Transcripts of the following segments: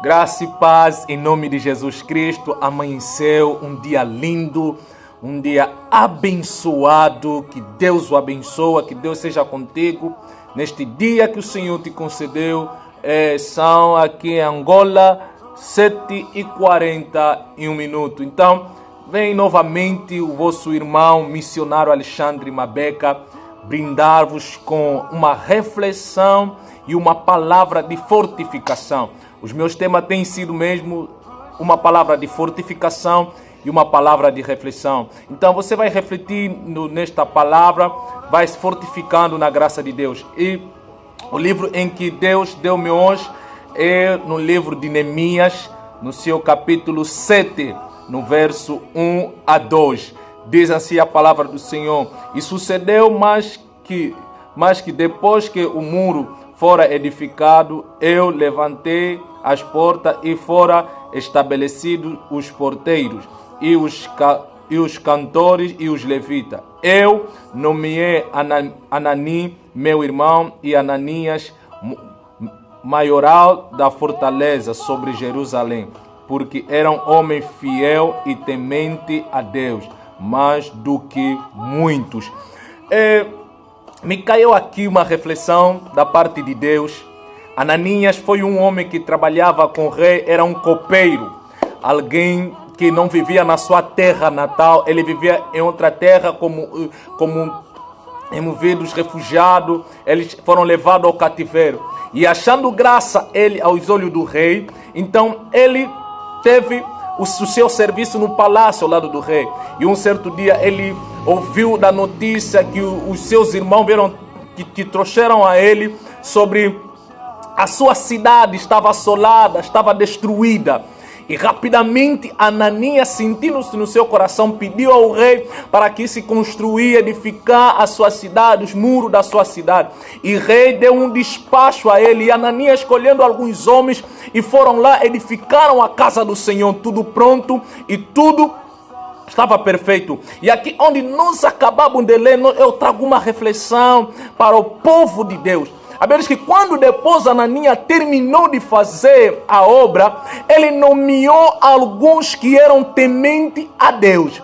Graça e paz em nome de Jesus Cristo. Amanheceu um dia lindo, um dia abençoado. Que Deus o abençoe, que Deus seja contigo neste dia que o Senhor te concedeu. São aqui em Angola 7h41. Então, vem novamente o vosso irmão missionário Alexandre Mabeca brindar-vos com uma reflexão e uma palavra de fortificação. Os meus temas têm sido mesmo uma palavra de fortificação e uma palavra de reflexão. Então você vai refletir nesta palavra, vai se fortificando na graça de Deus. E o livro em que Deus deu-me hoje é no livro de Neemias, no seu capítulo 7, no verso 1 a 2. Diz assim a palavra do Senhor: E sucedeu mais que depois que o muro fora edificado, eu levantei as portas e fora estabelecidos os porteiros e os cantores e os levitas. Eu nomeei Anani, meu irmão, e Ananias, maioral da fortaleza sobre Jerusalém, porque eram homem fiel e temente a Deus, mais do que muitos. Me caiu aqui uma reflexão da parte de Deus. Ananias foi um homem que trabalhava com o rei, era um copeiro, alguém que não vivia na sua terra natal, ele vivia em outra terra como removidos, refugiados, eles foram levados ao cativeiro. E achando graça ele aos olhos do rei, então ele teve o seu serviço no palácio ao lado do rei. E um certo dia ele ouviu da notícia que os seus irmãos vieram, que trouxeram a ele sobre a sua cidade estava assolada, estava destruída. E rapidamente Ananias, sentindo-se no seu coração, pediu ao rei para que se construísse, edificar a sua cidade, os muros da sua cidade. E o rei deu um despacho a ele. E Ananias, escolhendo alguns homens, e foram lá, edificaram a casa do Senhor, tudo pronto e tudo estava perfeito. E aqui onde nós acabamos de ler, eu trago uma reflexão para o povo de Deus. A ver que quando depois Ananias terminou de fazer a obra, ele nomeou alguns que eram tementes a Deus.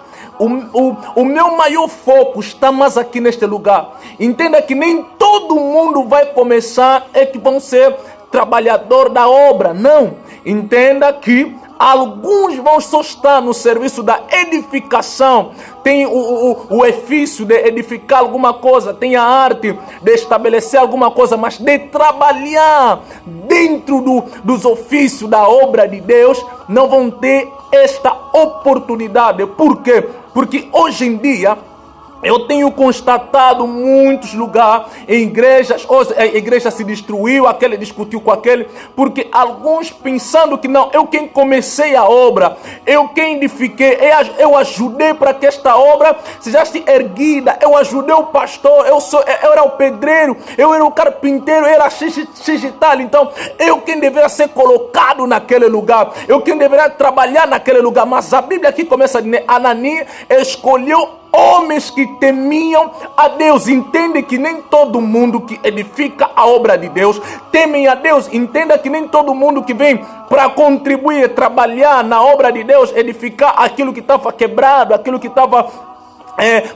O meu maior foco está mais aqui neste lugar. Entenda que nem todo mundo vai começar que vão ser trabalhador da obra. Não. Entenda que alguns vão só estar no serviço da edificação. Tem o ofício de edificar alguma coisa, tem a arte de estabelecer alguma coisa, mas de trabalhar dentro dos ofícios da obra de Deus, não vão ter esta oportunidade. Por quê? Porque hoje em dia eu tenho constatado muitos lugares, em igrejas, hoje a igreja se destruiu, aquele discutiu com aquele, porque alguns pensando que não, eu quem comecei a obra, eu quem edifiquei, eu ajudei para que esta obra sejasse erguida, eu ajudei o pastor, eu era o pedreiro, eu era o carpinteiro, eu era x e tal, então eu quem deveria ser colocado naquele lugar, eu quem deveria trabalhar naquele lugar. Mas a Bíblia aqui começa a dizer: Ananias escolheu homens que temiam a Deus. Entende que nem todo mundo que edifica a obra de Deus temem a Deus. Entenda que nem todo mundo que vem para contribuir, trabalhar na obra de Deus, edificar aquilo que estava quebrado, aquilo que estava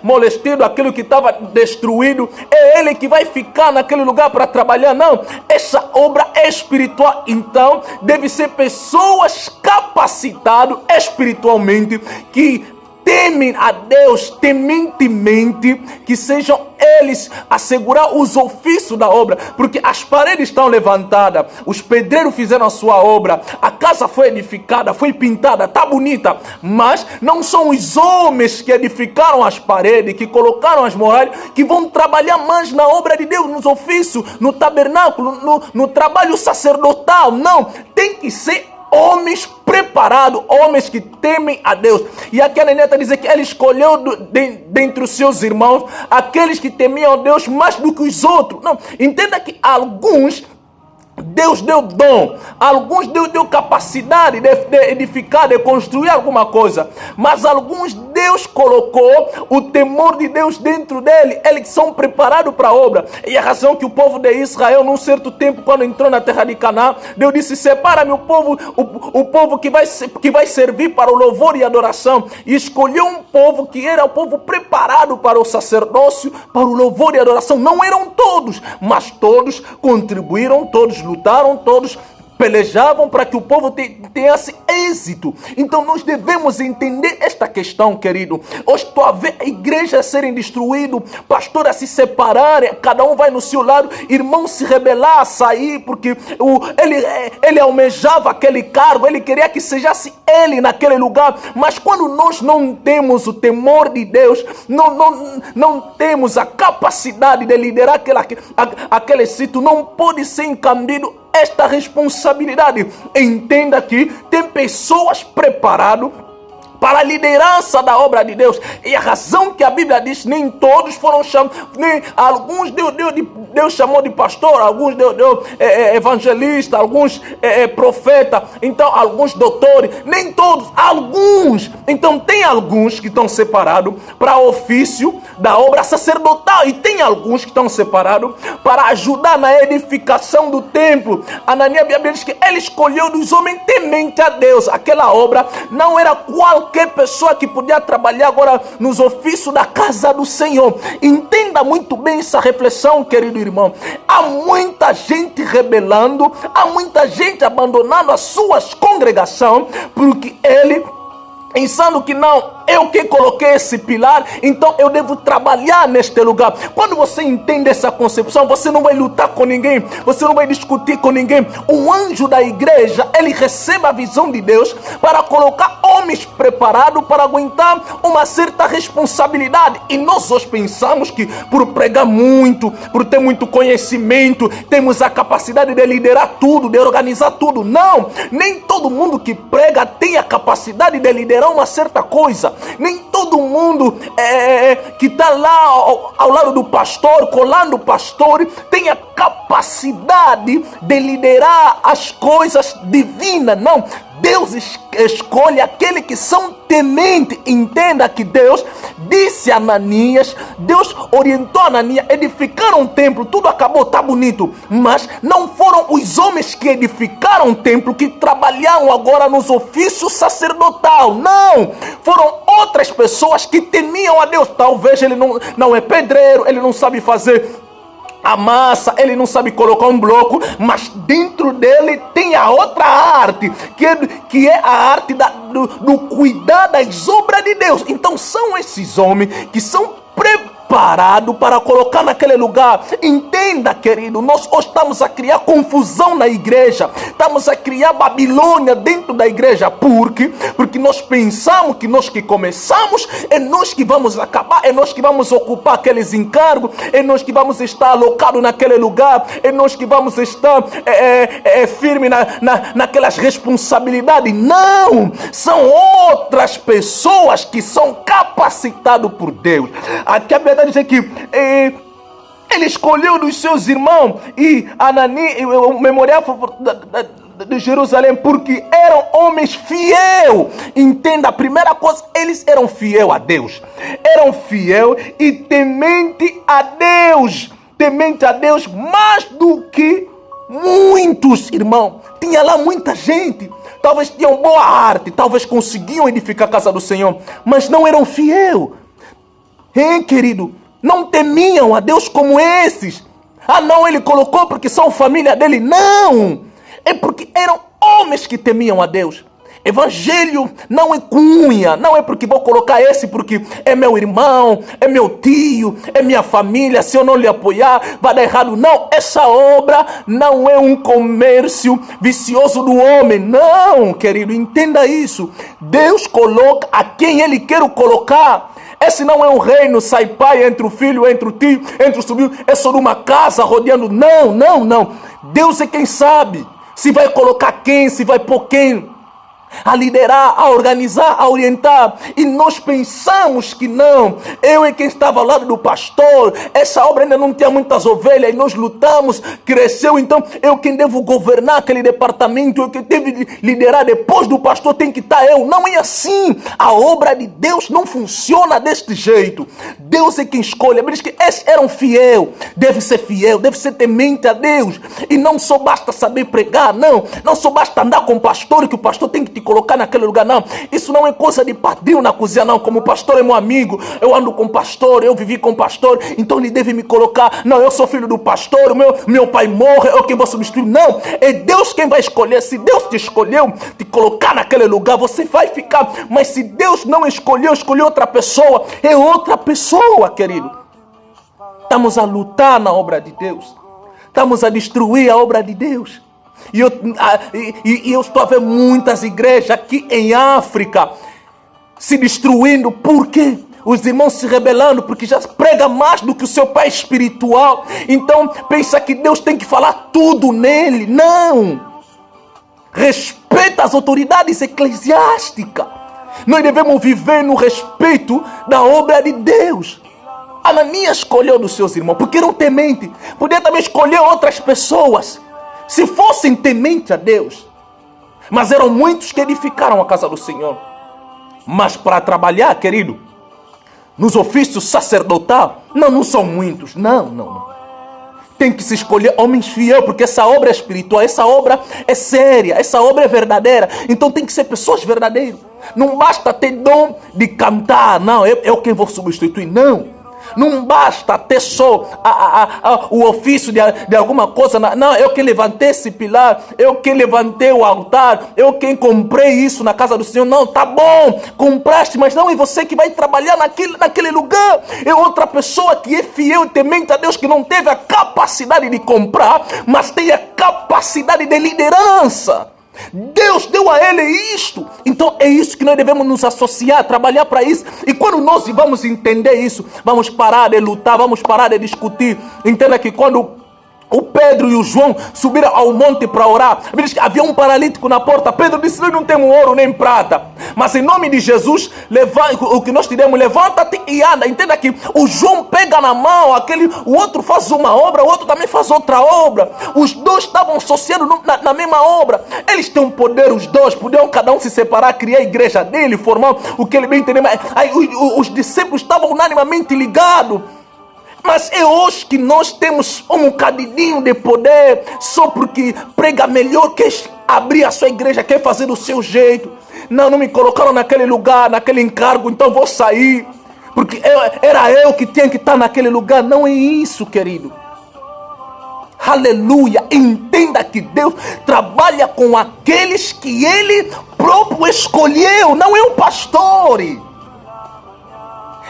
molestido, aquilo que estava destruído, é ele que vai ficar naquele lugar para trabalhar. Não, essa obra é espiritual, então deve ser pessoas capacitadas espiritualmente, que temem a Deus tementemente, que sejam eles assegurar os ofícios da obra, porque as paredes estão levantadas, os pedreiros fizeram a sua obra, a casa foi edificada, foi pintada, está bonita, mas não são os homens que edificaram as paredes, que colocaram as muralhas, que vão trabalhar mais na obra de Deus, nos ofícios, no tabernáculo, no trabalho sacerdotal. Não, tem que ser homens preparados, homens que temem a Deus. E aqui a Nenê está dizendo que ele escolheu dentre os seus irmãos aqueles que temiam a Deus mais do que os outros. Não, entenda que alguns Deus deu dom, alguns deu capacidade de edificar, de construir alguma coisa, mas alguns Deus colocou o temor de Deus dentro dele, eles são preparados para a obra. E a razão que o povo de Israel, num certo tempo, quando entrou na terra de Canaã, Deus disse: separa meu povo, o povo que vai servir para o louvor e adoração, e escolheu um povo que era o povo preparado para o sacerdócio, para o louvor e adoração. Não eram todos, mas todos contribuíram, todos lutaram, todos pelejavam para que o povo tenha êxito. Então nós devemos entender esta questão, querido. Hoje estou a ver igrejas serem destruídas, pastores a se separarem, cada um vai no seu lado, irmão se rebelar, sair, porque ele almejava aquele cargo, ele queria que sejasse ele naquele lugar, mas quando nós não temos o temor de Deus, não temos a capacidade de liderar aquele sítio, não pode ser incumbido esta responsabilidade. Entenda que tem pessoas preparadas para a liderança da obra de Deus. E a razão que a Bíblia diz, nem todos foram chamados, nem alguns Deus chamou de pastor, alguns deu evangelista, alguns profeta, então alguns doutores, nem todos, alguns. Então tem alguns que estão separados para o ofício da obra sacerdotal, e tem alguns que estão separados para ajudar na edificação do templo. Ananias, a Bíblia diz que ele escolheu dos homens temente a Deus. Aquela obra não era qualquer pessoa que podia trabalhar agora nos ofícios da casa do Senhor. Entenda muito bem essa reflexão, querido irmão. Há muita gente rebelando, há muita gente abandonando as suas congregações, porque ele, pensando que não, eu que coloquei esse pilar, então eu devo trabalhar neste lugar. Quando você entende essa concepção, você não vai lutar com ninguém, você não vai discutir com ninguém. Um anjo da igreja, ele recebe a visão de Deus para colocar homens preparados para aguentar uma certa responsabilidade. E nós hoje pensamos que por pregar muito, por ter muito conhecimento, temos a capacidade de liderar tudo, de organizar tudo. Não, nem todo mundo que prega tem a capacidade de liderar uma certa coisa. Nem todo mundo que está lá ao lado do pastor, colando o pastor, tem a capacidade de liderar as coisas divinas. Não, Deus escolhe aqueles que são tementes. Entenda que Deus disse a Ananias, Deus orientou Ananias, edificaram o templo, tudo acabou, tá bonito, mas não foram os homens que edificaram o templo que trabalharam agora nos ofícios sacerdotais. Não, foram outras pessoas que temiam a Deus. Talvez ele não é pedreiro, ele não sabe fazer a massa, ele não sabe colocar um bloco, mas dentro dele tem a outra arte, que é a arte do cuidar das obras de Deus. Então são esses homens que são preparados para colocar naquele lugar. Entenda, querido, nós hoje estamos a criar confusão na igreja, estamos a criar Babilônia dentro da igreja. Porque nós pensamos que nós que começamos, é nós que vamos acabar, é nós que vamos ocupar aqueles encargos, é nós que vamos estar alocados naquele lugar, é nós que vamos estar firme naquelas responsabilidades. Não, são outras pessoas que são capacitadas por Deus. Aqui a verdade é que ele escolheu dos seus irmãos e Ananias, o memorial de Jerusalém, porque eram homens fiéis. Entenda, a primeira coisa, eles eram fiéis a Deus, eram fiéis e temente a Deus mais do que muitos, irmão. Tinha lá muita gente, talvez tinham boa arte, talvez conseguiam edificar a casa do Senhor, mas não eram fiéis. Hein, querido? Não temiam a Deus como esses. Ah, não, ele colocou porque são família dele. Não! É porque eram homens que temiam a Deus. Evangelho não é cunha, não é porque vou colocar esse porque é meu irmão, é meu tio, é minha família, se eu não lhe apoiar vai dar errado. Não, essa obra não é um comércio vicioso do homem. Não, querido, entenda isso. Deus coloca a quem ele quer colocar. Esse não é um reino, sai pai, entre o filho, entre o tio, entre o sobrinho, é só uma casa rodeando. Não. Deus é quem sabe se vai colocar quem, se vai pôr quem. a liderar, a organizar, a orientar. E nós pensamos que não. Eu é quem estava ao lado do pastor. Essa obra ainda não tinha muitas ovelhas. E nós lutamos, cresceu. Então eu quem devo governar aquele departamento. Eu que devo liderar depois do pastor. Tem que estar eu. Não é assim. A obra de Deus não funciona deste jeito. Deus é quem escolhe. Diz que esses eram fiel. Deve ser fiel. Deve ser temente a Deus. E não só basta saber pregar. Não. Não só basta andar com o pastor. Que o pastor tem que te colocar naquele lugar, não. Isso não é coisa de padrinho na cozinha, não. Como o pastor é meu amigo, eu ando com o pastor, eu vivi com o pastor, então ele deve me colocar. Não, eu sou filho do pastor, meu pai morre, eu quem vou substituir. Não, é Deus quem vai escolher. Se Deus te escolheu, te colocar naquele lugar, você vai ficar. Mas se Deus não escolheu, escolheu outra pessoa, é outra pessoa, querido. Estamos a lutar na obra de Deus. Estamos a destruir a obra de Deus. E eu estou a ver muitas igrejas aqui em África se destruindo. Por quê? Os irmãos se rebelando porque já prega mais do que o seu pai espiritual. Então pensa que Deus tem que falar tudo nele. Não! Respeita as autoridades eclesiásticas. Nós devemos viver no respeito da obra de Deus. Ananias escolheu dos seus irmãos porque eram tementes. Podia também escolher outras pessoas se fossem temente a Deus. Mas eram muitos que edificaram a casa do Senhor. Mas para trabalhar, querido, nos ofícios sacerdotal, não são muitos. Não. Tem que se escolher homens fiéis, porque essa obra é espiritual, essa obra é séria, essa obra é verdadeira. Então tem que ser pessoas verdadeiras. Não basta ter dom de cantar. Não, eu quem vou substituir. Não basta ter só o ofício de alguma coisa. Não, eu que levantei esse pilar, eu que levantei o altar, eu quem comprei isso na casa do Senhor. Não, tá bom, compraste, mas não é você que vai trabalhar naquele lugar. É outra pessoa que é fiel e temente a Deus, que não teve a capacidade de comprar, mas tem a capacidade de liderança. Deus deu a ele isto. Então é isso que nós devemos nos associar, trabalhar para isso. E quando nós vamos entender isso, vamos parar de lutar, vamos parar de discutir. Entenda que quando o Pedro e o João subiram ao monte para orar, diz que havia um paralítico na porta. Pedro disse: nós não temos ouro nem prata, mas em nome de Jesus, o que nós tivemos, levanta-te e anda. Entenda que o João pega na mão, o outro faz uma obra, o outro também faz outra obra. Os dois estavam associados na mesma obra. Eles têm um poder, os dois podiam cada um se separar, criar a igreja dele, formar o que ele bem entendeu. Aí os discípulos estavam unanimemente ligados. Mas é hoje que nós temos um bocadinho de poder só porque prega melhor, quer abrir a sua igreja, quer fazer do seu jeito. Não me colocaram naquele lugar, naquele encargo, então vou sair. Porque era eu que tinha que estar naquele lugar. Não é isso, querido. Aleluia. Entenda que Deus trabalha com aqueles que Ele próprio escolheu. Não é um pastor.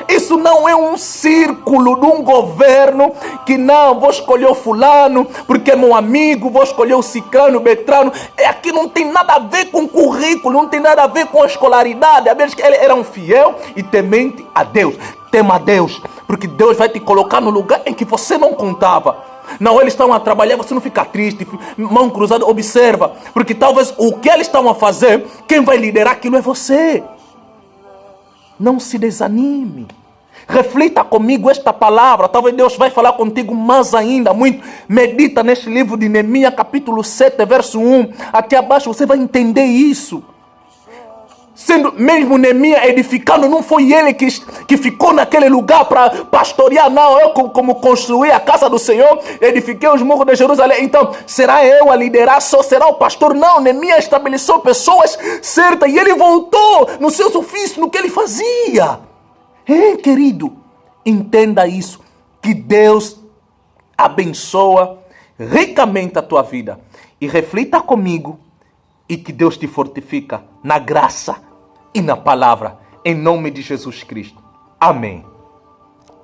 Isso não é um círculo de um governo que não, vou escolher o fulano porque é meu amigo, vou escolher o ciclano, o betrano. Aqui não tem nada a ver com currículo, não tem nada a ver com escolaridade. A vez que ele era um fiel e temente a Deus. Tema a Deus, porque Deus vai te colocar no lugar em que você não contava. Não, eles estão a trabalhar, você não fica triste, mão cruzada, observa. Porque talvez o que eles estão a fazer, quem vai liderar aquilo é você. Não se desanime. Reflita comigo esta palavra. Talvez Deus vai falar contigo mais ainda, muito. Medita neste livro de Neemias, capítulo 7, verso 1. Aqui abaixo você vai entender isso. Sendo mesmo Neemias edificando, não foi ele que ficou naquele lugar para pastorear. Não, eu como construí a casa do Senhor, edifiquei os muros de Jerusalém. Então, será eu a liderar? Só será o pastor? Não, Neemias estabeleceu pessoas certas e ele voltou nos seus ofícios, no que ele fazia. Querido, entenda isso, que Deus abençoa ricamente a tua vida. E reflita comigo e que Deus te fortifica na graça e na palavra, em nome de Jesus Cristo. Amém.